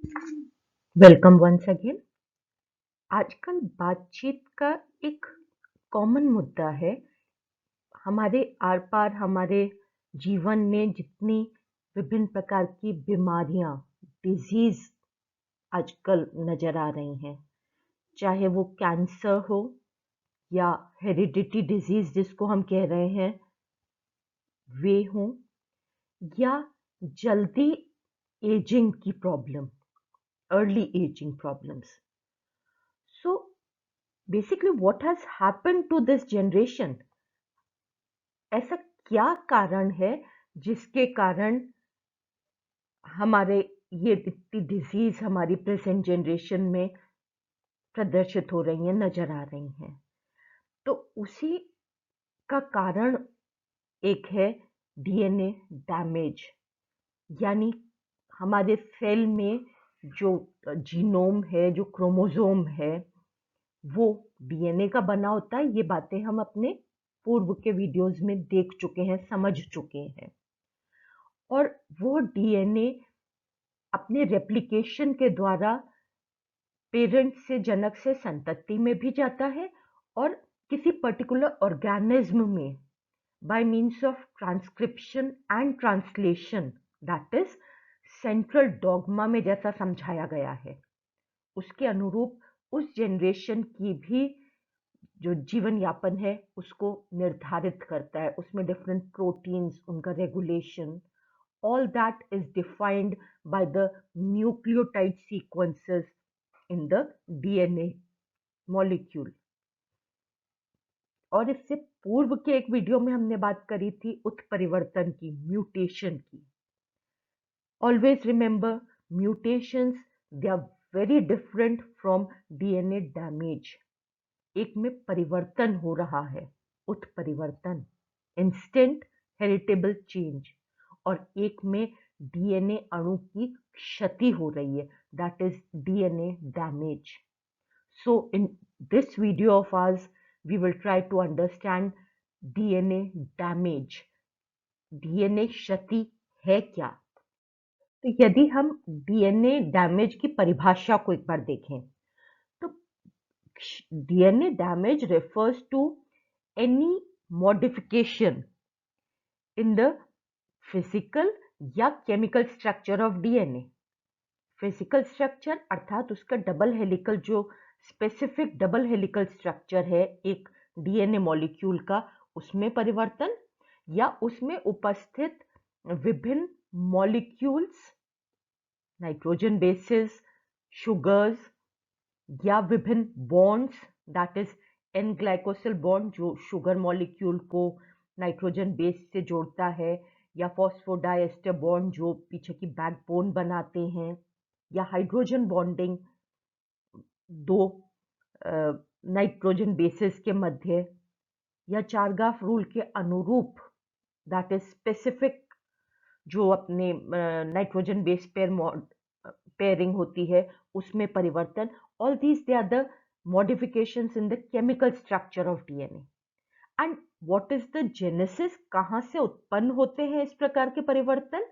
Welcome once again. आजकल बातचीत का एक कॉमन मुद्दा है। हमारे आर पार हमारे जीवन में जितनी विभिन्न प्रकार की बीमारियां, डिजीज आजकल नजर आ रही हैं, चाहे वो कैंसर हो या हेरिडिटी डिजीज जिसको हम कह रहे हैं वे हों, या जल्दी एजिंग की problem, early ageing problems. So basically what has happened to this generation? ऐसा क्या कारण है जिसके कारण हमारे ये इतनी डिजीज हमारी प्रेजेंट जनरेशन में प्रदर्शित हो रही हैं, नजर आ रही हैं? तो उसी का कारण एक है डीएनए डैमेज, यानी हमारे सेल में जो जीनोम है, जो क्रोमोसोम है, वो डीएनए का बना होता है। ये बातें हम अपने पूर्व के वीडियोस में देख चुके हैं, समझ चुके हैं। और वो डीएनए अपने रेप्लिकेशन के द्वारा पेरेंट से, जनक से संतति में भी जाता है, और किसी पर्टिकुलर ऑर्गेनिज्म में bye means of transcription and translation, that is central dogma में जैसा समझाया गया है, उसके अनुरूप उस जनरेशन की भी जो जीवन यापन है उसको निर्धारित करता है। उसमें डिफरेंट प्रोटीन्स, उनका regulation, all that is defined by the nucleotide sequences in the DNA molecule। और इससे पूर्व के एक वीडियो में हमने बात करी थी उत्परिवर्तन की, म्यूटेशन की। Always remember, mutations they are very different from DNA damage. एक में परिवर्तन हो रहा है, उत्परिवर्तन, इंस्टेंट हेरिटेबल चेंज, और एक में डीएनए अणु की क्षति हो रही है, that is DNA damage. So in this video of ours we will try to understand DNA damage. DNA क्षति है क्या? तो यदि हम डीएनए डैमेज की परिभाषा को एक बार देखें, तो DNA damage refers to any modification in the physical या chemical structure of DNA। Physical structure अर्थात उसका डबल हेलिकल, जो स्पेसिफिक डबल हेलिकल स्ट्रक्चर है एक डीएनए मॉलिक्यूल का, उसमें परिवर्तन, या उसमें उपस्थित विभिन्न मॉलिक्यूल्स, नाइट्रोजन बेसिस, शुगर्स, या विभिन्न bonds, that is an glycosyl bond जो शुगर मॉलिक्यूल को नाइट्रोजन बेस से जोड़ता है, या फॉस्फोडाइएस्टर बॉन्ड जो पीछे की बैकबोन बनाते हैं, या हाइड्रोजन बॉन्डिंग दो नाइट्रोजन बेसिस के मध्य, या चारगाफ रूल के अनुरूप, दैट इज स्पेसिफिक, जो अपने नाइट्रोजन बेस पेयरिंग होती है उसमें परिवर्तन। All these they are the modifications in the chemical structure of DNA. And what is the genesis? कहां से उत्पन्न होते हैं इस प्रकार के परिवर्तन?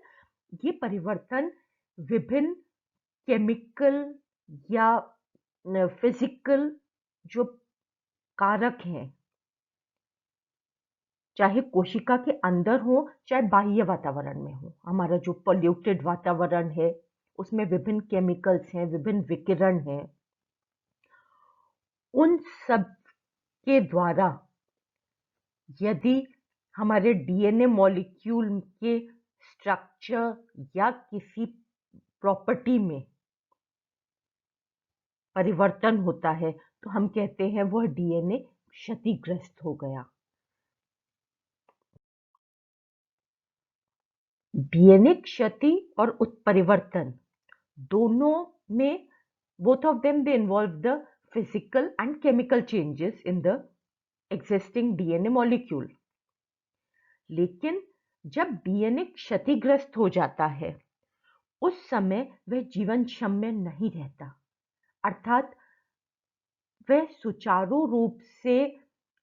ये परिवर्तन विभिन्न केमिकल या फिजिकल जो कारक हैं, चाहे कोशिका के अंदर हो चाहे बाह्य वातावरण में हो, हमारा जो पॉल्यूटेड वातावरण है उसमें विभिन्न केमिकल्स हैं, विभिन्न विकिरण हैं, उन सब के द्वारा यदि हमारे डीएनए मॉलिक्यूल के स्ट्रक्चर या किसी प्रॉपर्टी में परिवर्तन होता है तो हम कहते हैं वह डीएनए क्षतिग्रस्त हो गया। डीएनए क्षति और उत्परिवर्तन दोनों में, both of them they involve the physical and chemical changes in the existing DNA molecule। लेकिन जब डीएनए क्षतिग्रस्त हो जाता है उस समय वह जीवनक्षम में नहीं रहता, अर्थात वह सुचारू रूप से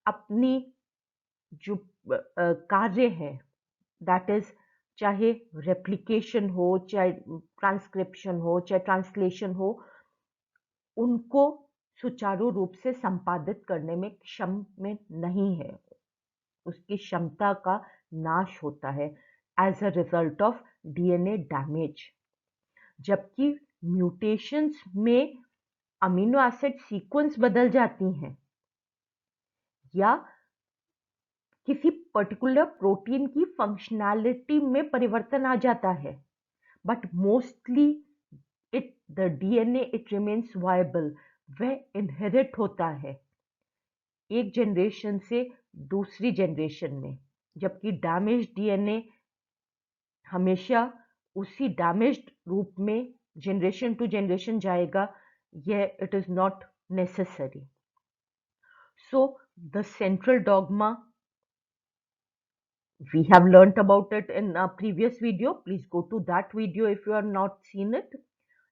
अपनी जो कार्य है, दैट इज चाहे रेप्लिकेशन हो, चाहे ट्रांसक्रिप्शन हो, चाहे ट्रांसलेशन हो, उनको सुचारू रूप से संपादित करने में क्षम में नहीं है। उसकी क्षमता का नाश होता है as a result of DNA damage. जबकि म्यूटेशंस में अमीनो एसिड सीक्वेंस बदल जाती हैं या किसी पर्टिकुलर प्रोटीन की फंक्शनैलिटी में परिवर्तन आ जाता है, but mostly the DNA it remains viable, वह इनहेरिट होता है एक जनरेशन से दूसरी जनरेशन में। जबकि डैमेज डीएनए हमेशा उसी डैमेज्ड रूप में जनरेशन टू जनरेशन जाएगा, यह it is not necessary. So the central dogma, we have learnt about it in a previous video. Please go to that video if you have not seen it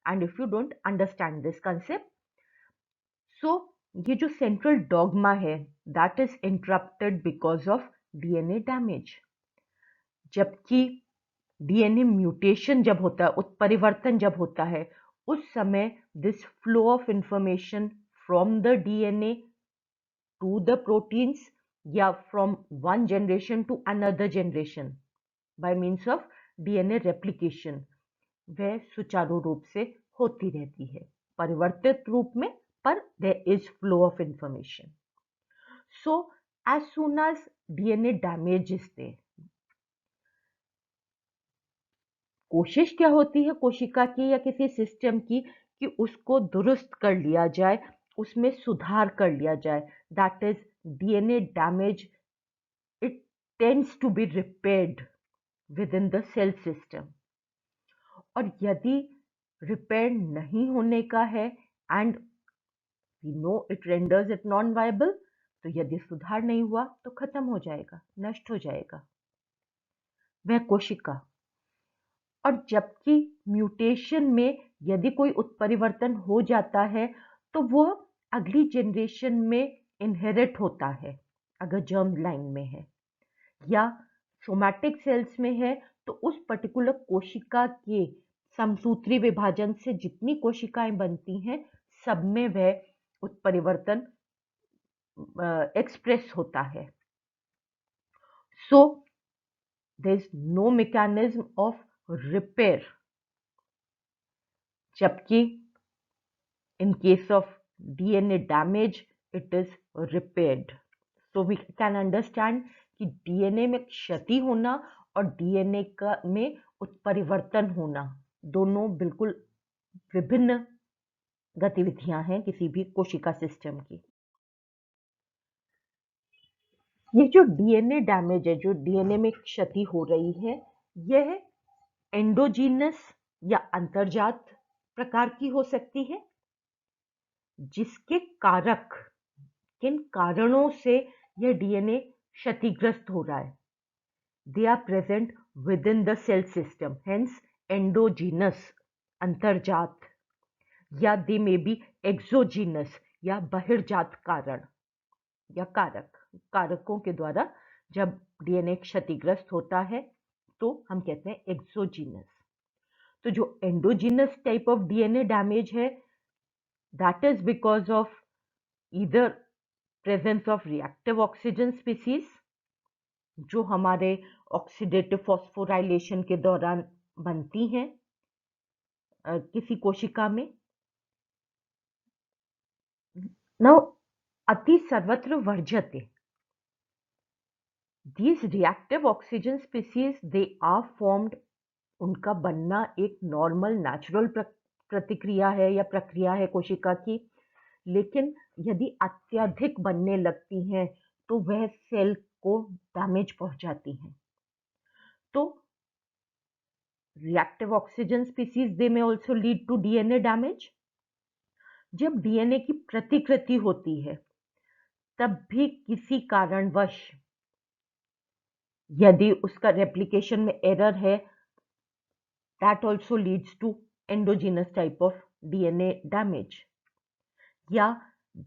and if you don't understand this concept. So ये जो central dogma है, that is interrupted because of DNA damage. जबकि DNA mutation जब होता है, उत्परिवर्तन जब होता है, उस समय this flow of information from the DNA to the proteins या from one generation to another generation by means of DNA replication, वह सुचारू रूप से होती रहती है परिवर्तित रूप में, पर there is flow of information. So as soon as DNA damage is there, कोशिश क्या होती है कोशिका की या किसी सिस्टम की कि उसको दुरुस्त कर लिया जाए, उसमें सुधार कर लिया जाए. That is DNA damage, it tends to be repaired within the cell system. और यदि रिपेयर नहीं होने का है and we know it renders it non viable, तो यदि सुधार नहीं हुआ तो खत्म हो जाएगा, नष्ट हो जाएगा वह कोशिका. और जबकि म्यूटेशन में यदि कोई उत्परिवर्तन हो जाता है तो वह अगली जनरेशन में इनहेरिट होता है अगर जर्म लाइन में है, या सोमैटिक सेल्स में है तो उस पर्टिकुलर कोशिका के समसूत्री विभाजन से जितनी कोशिकाएं बनती हैं सब में वह उत्परिवर्तन एक्सप्रेस होता है. So there is no mechanism of repair, जबकि in case of DNA damage it is repaired. So we can understand कि DNA में क्षति होना और DNA का में उत्परिवर्तन होना दोनों बिल्कुल विभिन्न गतिविधियां हैं किसी भी कोशिका सिस्टम की. ये जो DNA डैमेज है, जो DNA में क्षति हो रही है, यह एंडोजीनस या अंतर्जात प्रकार की हो सकती है, जिसके कारक, किन कारणों से यह डीएनए क्षतिग्रस्त हो रहा है, they are present within the cell system, hence endogenous अंतर्जात, या दे मे बी एक्सोजीनस या बहिर्जात कारण या कारक. कारकों के द्वारा जब डीएनए क्षतिग्रस्त होता है तो हम कहते हैं एक्सोजीनस. तो जो endogenous type of DNA damage है, that is because of either presence of reactive oxygen species, जो हमारे ऑक्सीडेटिव फॉस्फोराइलेशन के दौरान बनती हैं किसी कोशिका में. नाउ अति सर्वत्र वर्ज्यते, these reactive oxygen species they are formed, उनका बनना एक नॉर्मल नेचुरल प्रतिक्रिया है या प्रक्रिया है कोशिका की, लेकिन यदि अत्यधिक बनने लगती हैं तो वह सेल को डैमेज पहुंचाती हैं. तो रिएक्टिव ऑक्सीजन स्पीसीज दे में also lead to DNA damage. जब डीएनए की प्रतिकृति होती है तब भी किसी कारणवश यदि उसका रेप्लिकेशन में एरर है, that also leads to endogenous type of DNA damage. या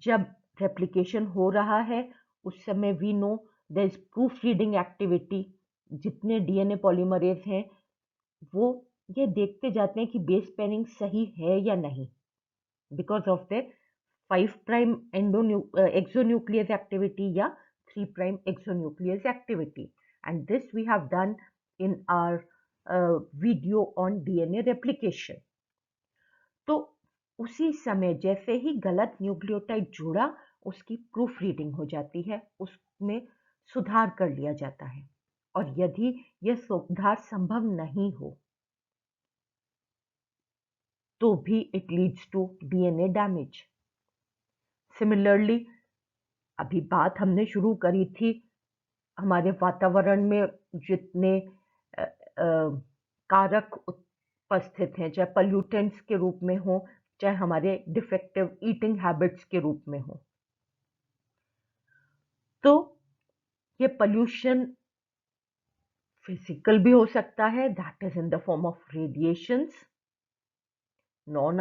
जब रेप्लिकेशन हो रहा है उस समय we know there is proofreading activity, जितने डीएनए पॉलीमरेज हैं वो ये देखते जाते हैं कि बेस पेयरिंग सही है या नहीं, because of the 5' exonuclease activity या 3' exonuclease activity, and this we have done in our video on DNA replication. तो उसी समय जैसे ही गलत न्यूक्लियोटाइड जुड़ा उसकी प्रूफ रीडिंग हो जाती है, उसमें सुधार कर लिया जाता है, और यदि यह सुधार संभव नहीं हो तो भी it leads to DNA damage. Similarly अभी बात हमने शुरू करी थी हमारे वातावरण में जितने कारक उपस्थित हैं, चाहे पॉल्यूटेंट्स के रूप में हो, चाहे हमारे डिफेक्टिव ईटिंग हैबिट्स के रूप में हो, तो ये पॉल्यूशन फिजिकल भी हो सकता है, that is in the form of radiations, non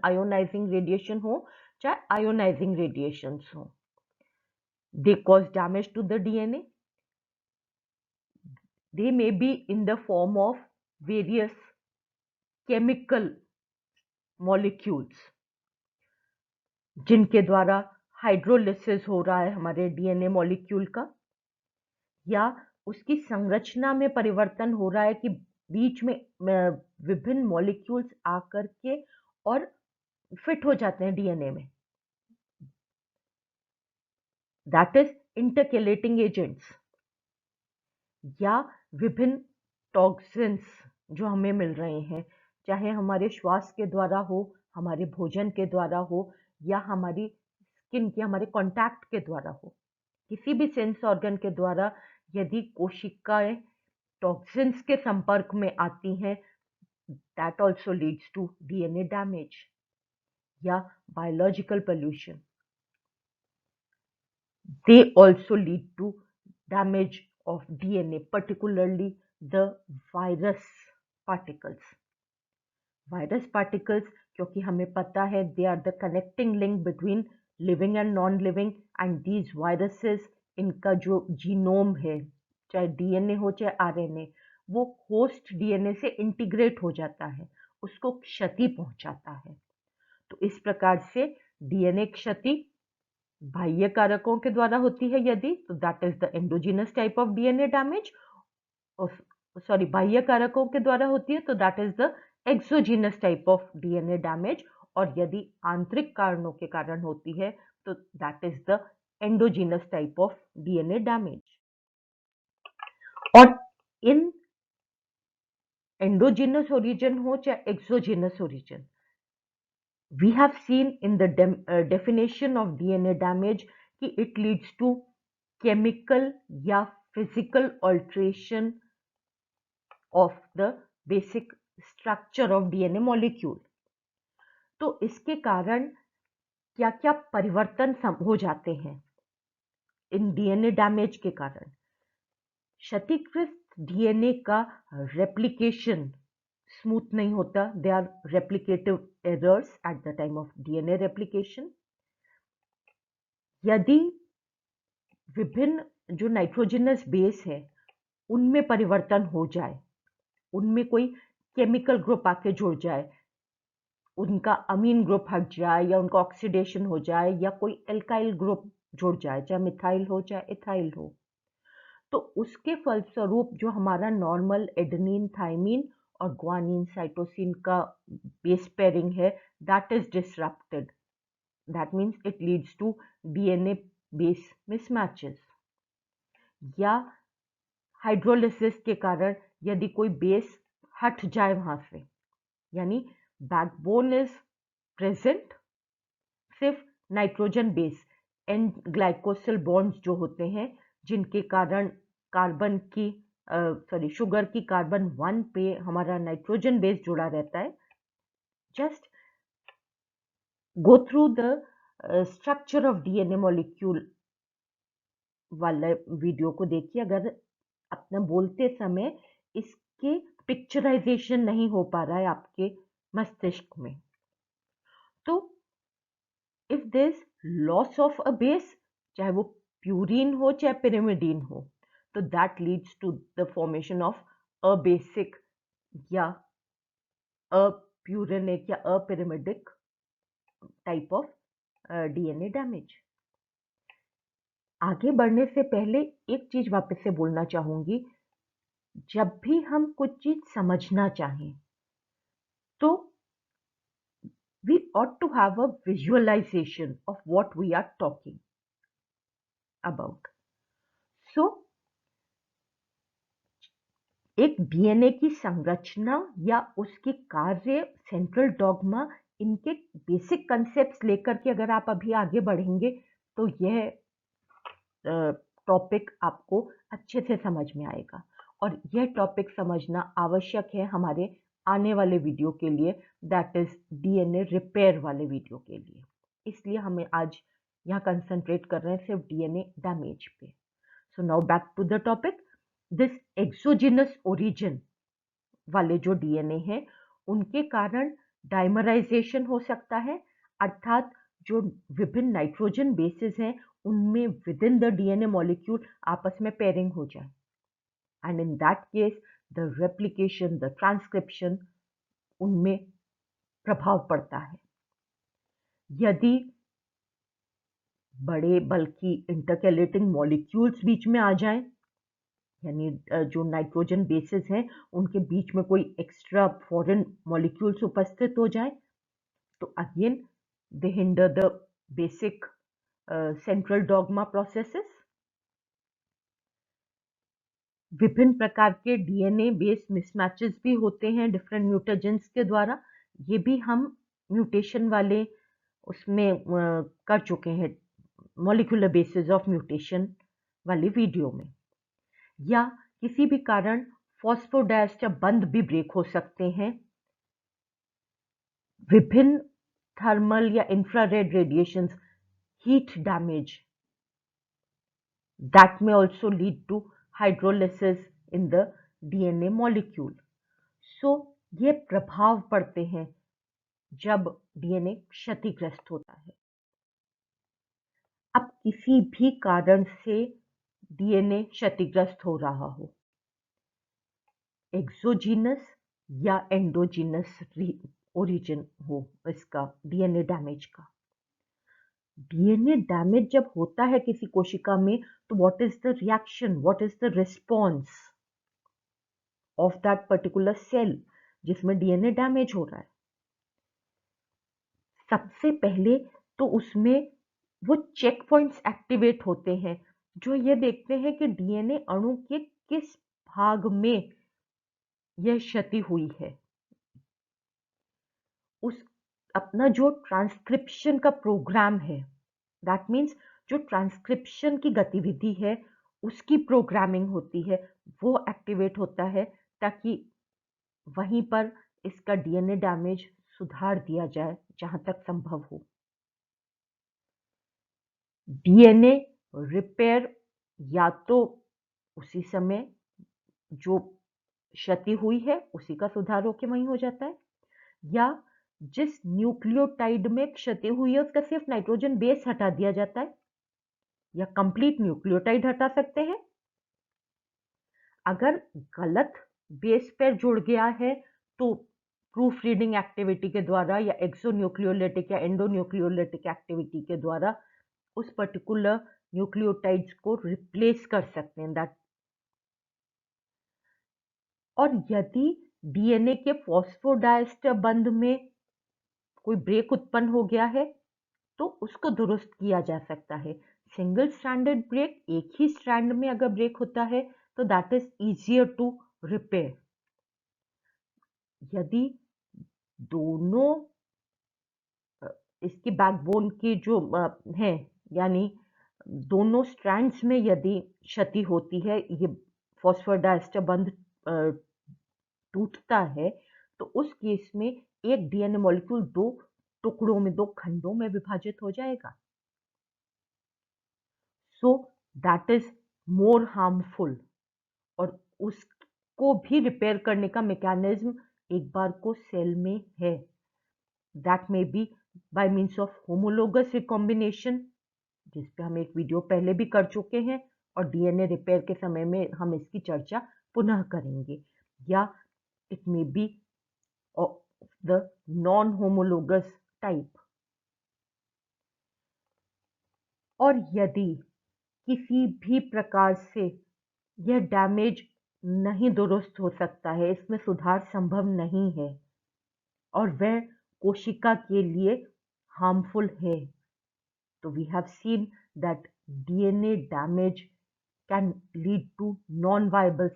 ionising radiation हो चाहे आयोनाइजिंग रेडिएशंस हो, they cause damage to the DNA. They may be in the form of various chemical molecules जिनके द्वारा हाइड्रोलिसिस हो रहा है हमारे डीएनए मॉलिक्यूल का, या उसकी संरचना में परिवर्तन हो रहा है कि बीच में विभिन्न मॉलिक्यूल्स आकर के और फिट हो जाते हैं डीएनए में, दैट इज इंटरकेलेटिंग एजेंट्स, या विभिन्न टॉक्सिन्स जो हमें मिल रहे हैं, चाहे हमारे श्वास के द्वारा हो, हमारे भोजन के द्वारा हो, या हमारी स्किन के हमारे कांटेक्ट के द्वारा हो, किसी भी सेंस ऑर्गन के द्वारा यदि कोशिकाएं टॉक्सिन्स के संपर्क में आती हैं, that also leads to DNA damage या biological pollution, they also lead to damage of DNA, particularly the virus particles. Virus particles, क्योंकि हमें पता है they are the connecting link between living and non-living, and these viruses, इनका जो genome है, चाहे DNA हो चाहे आरएनए, वो होस्ट डीएनए से इंटीग्रेट हो जाता है, उसको क्षति पहुंचाता है। तो इस प्रकार से डीएनए क्षति बाह्य कारकों के द्वारा होती है यदि, तो that is the endogenous type of DNA damage, sorry बाह्य कारकों के द्वारा होती है तो that is the exogenous type of DNA damage, और यदि आंतरिक कारणों के कारण होती है तो that is the endogenous type of DNA damage. और इन एंडोजीनस ओरिजिन हो चाहे exogenous origin, we have seen in the definition of DNA damage कि it leads to chemical या physical alteration of the basic structure of DNA molecule। तो इसके कारण क्या क्या परिवर्तन हो जाते हैं इन डीएनए डैमेज के कारण? क्षतिग्रस्त डीएनए का रेप्लिकेशन स्मूथ नहीं होता, they are replicative errors at the time of DNA replication. यदि विभिन्न जो नाइट्रोजनस बेस है उनमें परिवर्तन हो जाए, उनमें कोई केमिकल ग्रुप आके जुड़ जाए, उनका अमीन ग्रुप हट जाए या उनका ऑक्सीडेशन हो जाए, या कोई एल्काइल ग्रुप जुड़ जाए, चाहे मिथाइल हो चाहे इथाइल हो, तो उसके फलस्वरूप जो हमारा नॉर्मल एडेनिन, थाइमिन और ग्वानिन, साइटोसिन का बेस पेयरिंग है, that is disrupted. That means it leads to DNA base mismatches. या हाइड्रोलिसिस के कारण यदि कोई बेस हट जाए वहां से, यानी बैकबोन इज प्रेजेंट, सिर्फ nitrogen base and glycosyl bonds जो होते हैं जिनके कारण कार्बन की शुगर की कार्बन 1 पे हमारा नाइट्रोजन बेस जुड़ा रहता है। Just go through the structure of DNA molecule वाला वीडियो को देखिए, अगर अपना बोलते समय इसके पिक्चराइजेशन नहीं हो पा रहा है आपके मस्तिष्क में, तो if this loss of a base, चाहे वो प्यूरिन हो चाहे पिरिमिडीन हो, तो that leads to the formation of a basic या अप्यूरेनिक या apyrimidinic type of DNA damage. आगे बढ़ने से पहले एक चीज वापस से बोलना चाहूंगी, जब भी हम कुछ चीज समझना चाहें तो we ought to have a visualization of what we are talking about. So, एक डीएनए की संरचना या उसकी कार्य, सेंट्रल डॉग्मा, इनके बेसिक कंसेप्ट्स लेकर के अगर आप अभी आगे बढ़ेंगे तो यह टॉपिक आपको अच्छे से समझ में आएगा। और यह टॉपिक समझना आवश्यक है हमारे आने वाले वीडियो के लिए, दैट इज डीएनए रिपेयर वाले वीडियो के लिए। इसलिए हमें आज यहाँ कंसंट्रेट कर रहे हैं सिर्फ डीएनए डैमेज पे। So now back to the topic. This exogenous origin वाले जो डीएनए हैं उनके कारण डाइमराइजेशन हो सकता है, अर्थात जो विभिन्न नाइट्रोजन बेसेस हैं उनमें with in the DNA molecule आपस में पेयरिंग हो जाए, and in that case the replication, the transcription, उनमें प्रभाव पड़ता है। यदि बड़े बल्कि इंटरकैलेटिंग मॉलिक्यूल्स बीच में आ जाएं, यानी जो नाइट्रोजन बेसेस हैं उनके बीच में कोई एक्स्ट्रा फॉरेन मॉलिक्यूल्स उपस्थित हो जाए, तो again they hinder the basic central dogma processes. विभिन्न प्रकार के डीएनए बेस मिसमैचेस भी होते हैं डिफरेंट म्यूटेजेंस के द्वारा। ये भी हम म्यूटेशन वाले उसमें कर चुके हैं, मॉलिक्यूलर बेसिस ऑफ म्यूटेशन वाली वीडियो में। या किसी भी कारण फॉस्फोडाइएस्टर बंध भी ब्रेक हो सकते हैं। विभिन्न थर्मल या infrared radiations, heat damage, that may also lead to hydrolysis in the DNA molecule. So, ये प्रभाव पड़ते हैं जब डीएनए क्षतिग्रस्त होता है। अब किसी भी कारण से डीएनए क्षतिग्रस्त हो रहा हो, एक्सोजीनस या एंडोजीनस ओरिजिन हो इसका डीएनए डैमेज का। डीएनए डैमेज जब होता है किसी कोशिका में, तो what is the reaction, what is the response of that particular cell जिसमें डीएनए डैमेज हो रहा है? सबसे पहले तो उसमें वो चेक पॉइंट्स एक्टिवेट होते हैं जो ये देखते हैं कि डीएनए अणु के किस भाग में यह क्षति हुई है। उस अपना जो ट्रांसक्रिप्शन का प्रोग्राम है, दैट मीन्स जो ट्रांसक्रिप्शन की गतिविधि है उसकी प्रोग्रामिंग होती है, वो एक्टिवेट होता है ताकि वहीं पर इसका डीएनए डैमेज सुधार दिया जाए जहां तक संभव हो। डीएनए रिपेयर या तो उसी समय जो क्षति हुई है उसी का सुधार होकर वहीं हो जाता है, या जिस न्यूक्लियोटाइड में क्षति हुई है उसका सिर्फ नाइट्रोजन बेस हटा दिया जाता है, या कंप्लीट न्यूक्लियोटाइड हटा सकते हैं। अगर गलत बेस पर जुड़ गया है तो प्रूफ रीडिंग एक्टिविटी के द्वारा या एक्सोन्यूक्लियोलिटिक या एंडोन्यूक्लियोलिटिक एक्टिविटी के द्वारा उस पर्टिकुलर न्यूक्लियोटाइड्स को रिप्लेस कर सकते हैं दैट। और यदि डीएनए के फॉस्फोडाइएस्टर बंध में कोई ब्रेक उत्पन्न हो गया है तो उसको दुरुस्त किया जा सकता है। सिंगल स्ट्रैंडेड ब्रेक, एक ही स्ट्रैंड में अगर ब्रेक होता है तो that is easier to repair. यदि दोनों इसकी बैकबोन की जो है, यानी दोनों स्ट्रैंड्स में यदि क्षति होती है, ये फॉस्फोडाइएस्टर बंध टूटता है, तो उस केस में एक डीएनए मॉलिक्यूल दो टुकड़ों में, दो खंडों में विभाजित हो जाएगा। So that is more harmful, और उसको भी रिपेयर करने का मैकेनिज्म एक बार को सेल में है। That may be bye means of homologous recombination, जिस पे हम एक वीडियो पहले भी कर चुके हैं, और डीएनए रिपेयर के समय में हम इसकी चर्चा पुनः करेंगे। या it may be of the non homologous type. और यदि किसी भी प्रकार से यह डैमेज नहीं दुरुस्त हो सकता है, इसमें सुधार संभव नहीं है और वह कोशिका के लिए हार्मफुल है, तो we have seen that DNA damage can lead to non viable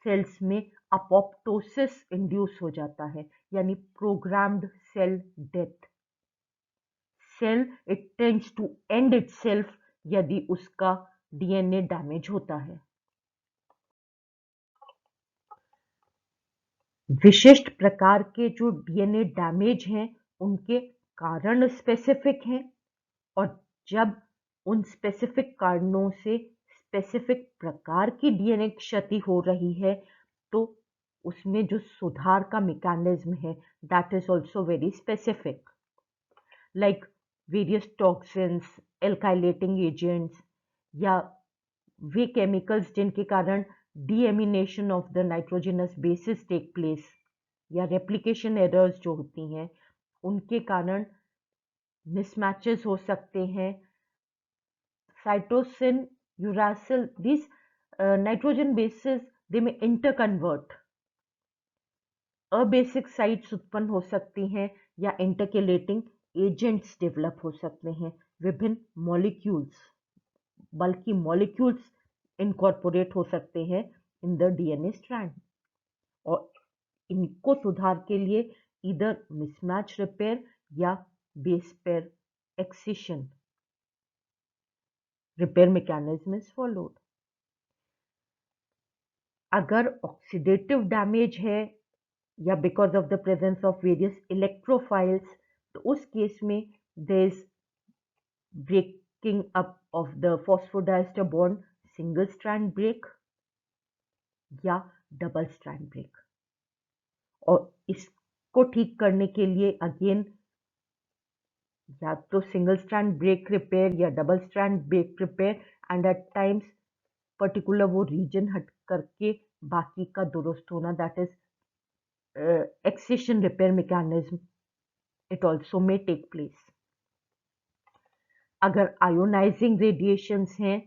cells में अपोप्टोसिस इंड्यूस हो जाता है, यानी programmed cell death. Cell it tends to end itself यदि उसका डीएनए डैमेज होता है। विशिष्ट प्रकार के जो डीएनए डैमेज हैं उनके कारण स्पेसिफिक हैं, और जब उन स्पेसिफिक कारणों से स्पेसिफिक प्रकार की डीएनए क्षति हो रही है तो उसमें जो सुधार का मैकेनिज्म है that is also very specific, like various toxins, alkylating agents, या वे केमिकल्स जिनके कारण deamination of the nitrogenous bases take place, या रेप्लिकेशन एरर्स जो होती हैं उनके कारण मिसमैचेस हो सकते हैं। Cytosine, uracil, these nitrogen bases they may interconvert, abasic sites उत्पन्न हो सकती हैं या इंटरकेलेटिंग एजेंट्स डेवलप हो सकते हैं। विभिन्न मॉलिक्यूल्स, बल्कि मॉलिक्यूल्स इनकॉर्पोरेट हो सकते हैं इन द डीएनए स्ट्रैंड, और इनको सुधार के लिए इधर मिसमैच रिपेयर या base pair excision repair mechanism is followed. अगर ऑक्सीडेटिव डैमेज है या because of the presence of various electrophiles, तो उस केस में there is breaking up of the phosphodiester bond, single strand break या डबल स्ट्रैंड ब्रेक। और इसको ठीक करने के लिए अगेन या तो सिंगल स्ट्रैंड ब्रेक रिपेयर या double strand break repair, and at times particular वो रीजन हट करके बाकी का दुरुस्त होना, that is excision repair mechanism, it also may take place. अगर आयोनाइजिंग रेडिएशंस हैं,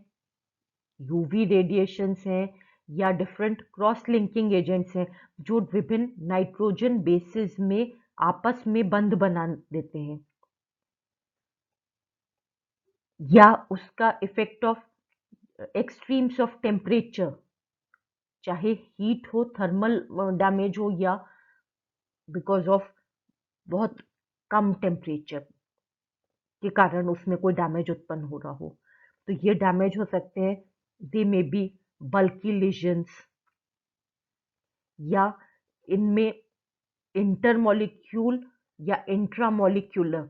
यूवी रेडिएशंस हैं, या डिफरेंट क्रॉस लिंकिंग एजेंट्स हैं जो विभिन्न नाइट्रोजन बेसिस में आपस में बंध बना देते हैं, या उसका effect of extremes of temperature, चाहे हीट हो, थर्मल डैमेज हो, या बिकॉज ऑफ बहुत कम टेम्परेचर के कारण उसमें कोई डैमेज उत्पन्न हो रहा हो, तो ये डैमेज हो सकते हैं। दे मे बी बल्की लीजन्स, या इनमें इंटरमॉलिक्यूल या इंट्रामॉलिक्यूलर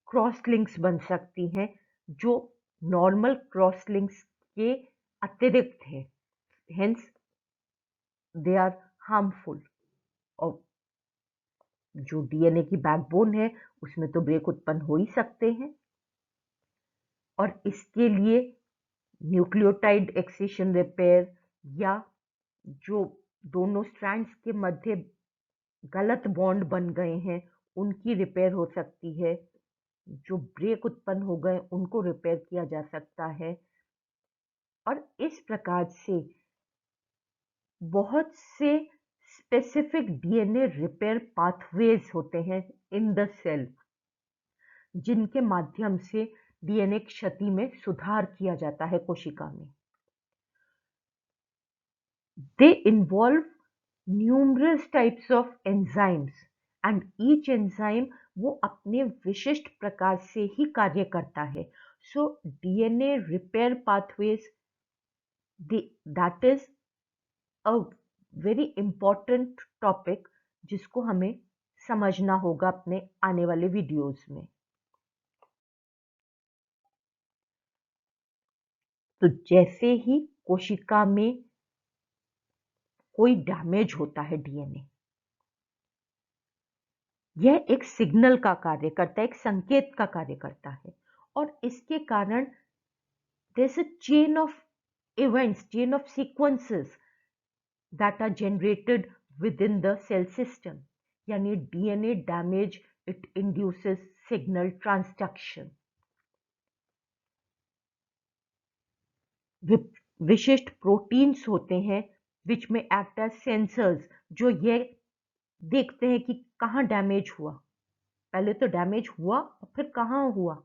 क्रॉस लिंक्स बन सकती हैं जो नॉर्मल क्रॉस लिंक्स के अतिरिक्त है, हेंस दे आर हार्मफुल। और जो डीएनए की बैकबोन है उसमें तो ब्रेक उत्पन्न हो ही सकते हैं, और इसके लिए न्यूक्लियोटाइड एक्सिशन रिपेयर, या जो दोनों स्ट्रैंड्स के मध्य गलत बॉन्ड बन गए हैं उनकी रिपेयर हो सकती है, जो ब्रेक उत्पन्न हो गए उनको रिपेयर किया जा सकता है। और इस प्रकार से बहुत से स्पेसिफिक डीएनए रिपेयर पाथवेज होते हैं इन द सेल, जिनके माध्यम से डीएनए क्षति में सुधार किया जाता है कोशिका में। They involve numerous types of enzymes, and each enzyme वो अपने विशिष्ट प्रकार से ही कार्य करता है। So DNA repair pathways, that is a very important topic जिसको हमें समझना होगा अपने आने वाले वीडियोस में। तो जैसे ही कोशिका में कोई डैमेज होता है डीएनए, यह एक सिग्नल का कार्य करता है, एक संकेत का कार्य करता है, और इसके कारण there's a chain of events, chain of sequences that are generated within the cell system. यानी DNA damage, it induces signal transduction. विशिष्ट प्रोटीन्स होते हैं विच में एक्ट एज सेंसर्स, जो ये देखते हैं कि कहाँ डैमेज हुआ, पहले तो डैमेज हुआ और फिर कहाँ हुआ,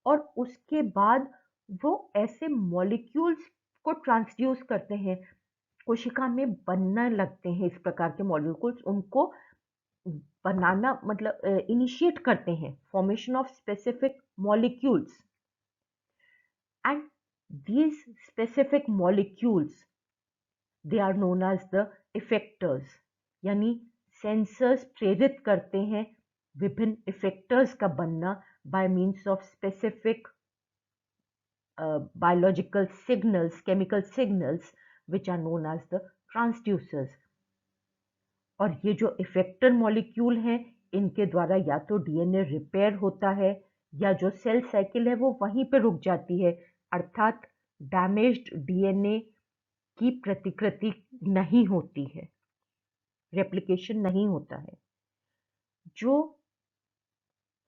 और उसके बाद वो ऐसे मॉलिक्यूल्स को ट्रांसड्यूस करते हैं, कोशिका में बनने लगते हैं इस प्रकार के मॉलिक्यूल्स, उनको बनाना मतलब इनिशिएट करते हैं formation of specific molecules. And these specific molecules, they are known as the effectors. यानी सेंसर्स प्रेरित करते हैं विभिन्न इफेक्टर्स का बनना by means of specific biological signals, chemical signals, which are known as the transducers. और ये जो इफेक्टर मॉलिक्यूल हैं, इनके द्वारा या तो डीएनए रिपेयर होता है या जो सेल साइकिल है वो वहीं पे रुक जाती है, अर्थात डैमेज्ड डीएनए की प्रतिकृति नहीं होती है, रेप्लिकेशन नहीं होता है. जो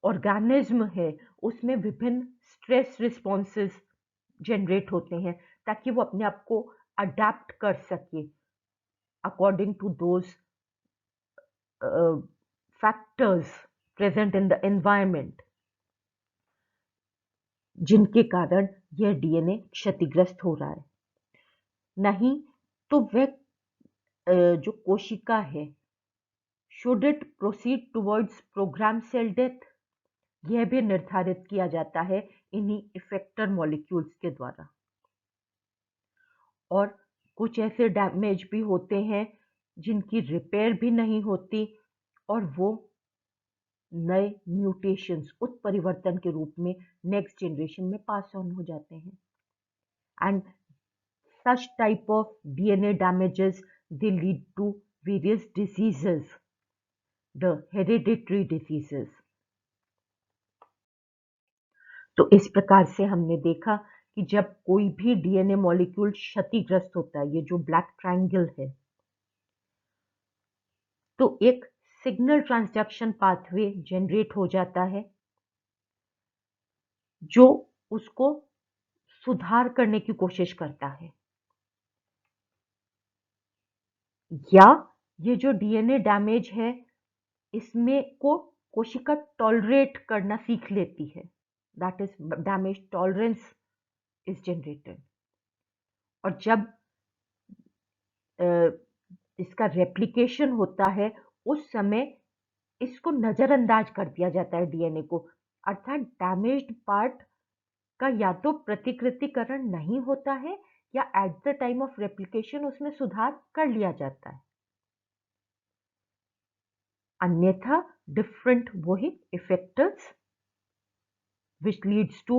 ऑर्गेनिज्म है उसमें विभिन्न स्ट्रेस रिस्पॉन्सेस जनरेट होते हैं ताकि वो अपने आप को अडेप्ट कर सके according to those factors present in the environment, जिनके कारण यह डीएनए क्षतिग्रस्त हो रहा है. नहीं तो वह जो कोशिका है, should it proceed towards program cell death, यह भी निर्धारित किया जाता है इन्हीं इफेक्टर मॉलिक्यूल्स के द्वारा. और कुछ ऐसे डैमेज भी होते हैं जिनकी रिपेयर भी नहीं होती और वो नए म्यूटेशंस, उत्परिवर्तन के रूप में नेक्स्ट जनरेशन में पास ऑन हो जाते हैं. And such type of DNA damages, they lead to various diseases, the hereditary diseases. तो इस प्रकार से हमने देखा कि जब कोई भी डीएनए मॉलिक्यूल क्षतिग्रस्त होता है, ये जो ब्लैक ट्रायंगल है, तो एक सिग्नल ट्रांसडक्शन पाथवे जनरेट हो जाता है जो उसको सुधार करने की कोशिश करता है. या ये जो डीएनए डैमेज है इसमें को कोशिका टॉलरेट करना सीख लेती है, that is damage tolerance is generated. और जब इसका रेप्लिकेशन होता है उस समय इसको नजरअंदाज कर दिया जाता है डीएनए को, अर्थात डैमेज्ड पार्ट का या तो प्रतिकृतिकरण नहीं होता है या at the time of replication उसमें सुधार कर लिया जाता है. अन्यथा डिफरेंट वही effectors which leads to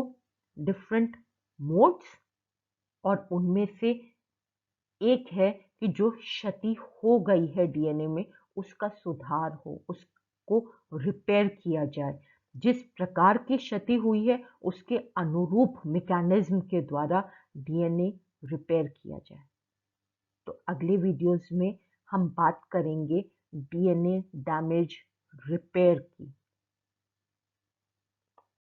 different modes, और उनमें से एक है कि जो क्षति हो गई है डीएनए में उसका सुधार हो, उसको रिपेयर किया जाए. जिस प्रकार की क्षति हुई है उसके अनुरूप मैकेनिज्म के द्वारा डीएनए रिपेयर किया जाए. तो अगले वीडियोस में हम बात करेंगे डीएनए डैमेज रिपेयर की.